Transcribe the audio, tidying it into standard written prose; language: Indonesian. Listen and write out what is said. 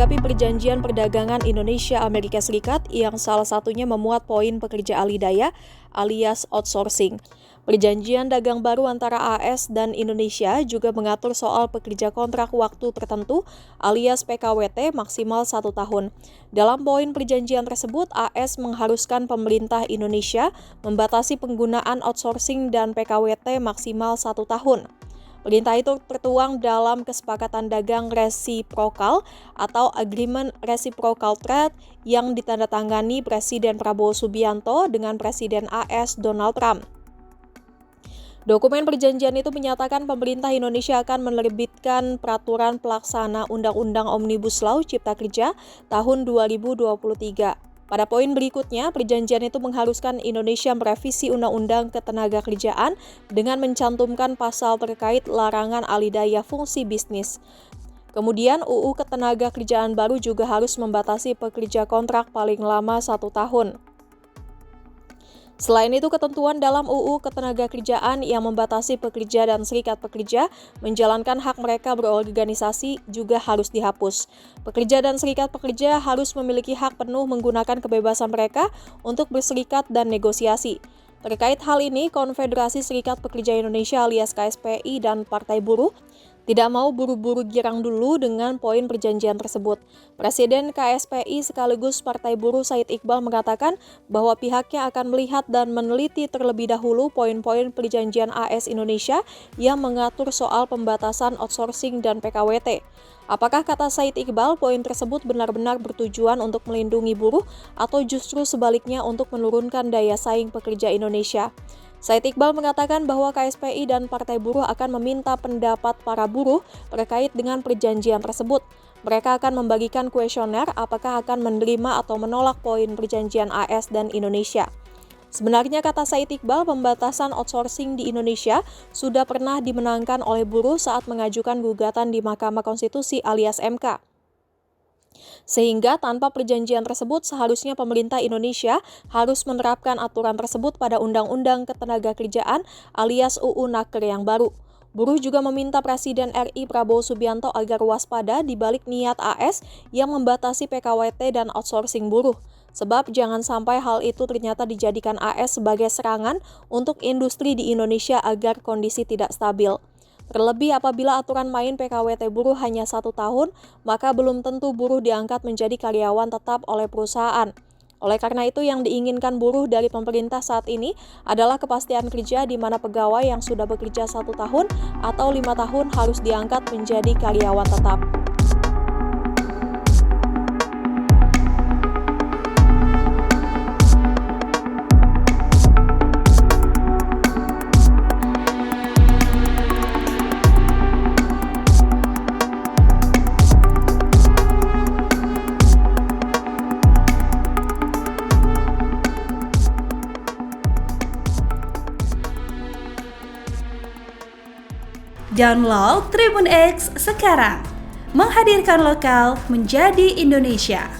menanggapi perjanjian perdagangan Indonesia-Amerika Serikat yang salah satunya memuat poin pekerja alidaya alias outsourcing. Perjanjian dagang baru antara AS dan Indonesia juga mengatur soal pekerja kontrak waktu tertentu alias PKWT maksimal 1 tahun. Dalam poin perjanjian tersebut, AS mengharuskan pemerintah Indonesia membatasi penggunaan outsourcing dan PKWT maksimal 1 tahun. Perintah itu tertuang dalam kesepakatan dagang resiprokal atau Agreement Reciprocal Trade yang ditandatangani Presiden Prabowo Subianto dengan Presiden AS Donald Trump. Dokumen perjanjian itu menyatakan pemerintah Indonesia akan menerbitkan peraturan pelaksana Undang-Undang Omnibus Law Cipta Kerja tahun 2023. Pada poin berikutnya, perjanjian itu mengharuskan Indonesia merevisi Undang-Undang Ketenagakerjaan dengan mencantumkan pasal terkait larangan alidaya fungsi bisnis. Kemudian, UU Ketenagakerjaan baru juga harus membatasi pekerja kontrak paling lama 1 tahun. Selain itu, ketentuan dalam UU Ketenagakerjaan yang membatasi pekerja dan serikat pekerja menjalankan hak mereka berorganisasi juga harus dihapus. Pekerja dan serikat pekerja harus memiliki hak penuh menggunakan kebebasan mereka untuk berserikat dan negosiasi. Terkait hal ini, Konfederasi Serikat Pekerja Indonesia alias KSPI dan Partai Buruh tidak mau buru-buru girang dulu dengan poin perjanjian tersebut. Presiden KSPI sekaligus Partai Buruh Said Iqbal mengatakan bahwa pihaknya akan melihat dan meneliti terlebih dahulu poin-poin perjanjian AS Indonesia yang mengatur soal pembatasan outsourcing dan PKWT. Apakah kata Said Iqbal poin tersebut benar-benar bertujuan untuk melindungi buruh atau justru sebaliknya untuk menurunkan daya saing pekerja Indonesia? Said Iqbal mengatakan bahwa KSPI dan Partai Buruh akan meminta pendapat para buruh terkait dengan perjanjian tersebut. Mereka akan membagikan kuesioner apakah akan menerima atau menolak poin perjanjian AS dan Indonesia. Sebenarnya kata Said Iqbal, pembatasan outsourcing di Indonesia sudah pernah dimenangkan oleh buruh saat mengajukan gugatan di Mahkamah Konstitusi alias MK. Sehingga tanpa perjanjian tersebut seharusnya pemerintah Indonesia harus menerapkan aturan tersebut pada Undang-Undang Ketenagakerjaan alias UU Naker yang baru. Buruh juga meminta Presiden RI Prabowo Subianto agar waspada di balik niat AS yang membatasi PKWT dan outsourcing buruh. Sebab jangan sampai hal itu ternyata dijadikan AS sebagai serangan untuk industri di Indonesia agar kondisi tidak stabil. Terlebih apabila aturan main PKWT buruh hanya 1 tahun, maka belum tentu buruh diangkat menjadi karyawan tetap oleh perusahaan. Oleh karena itu yang diinginkan buruh dari pemerintah saat ini adalah kepastian kerja di mana pegawai yang sudah bekerja 1 tahun atau 5 tahun harus diangkat menjadi karyawan tetap. Download Tribun X sekarang, menghadirkan lokal menjadi Indonesia.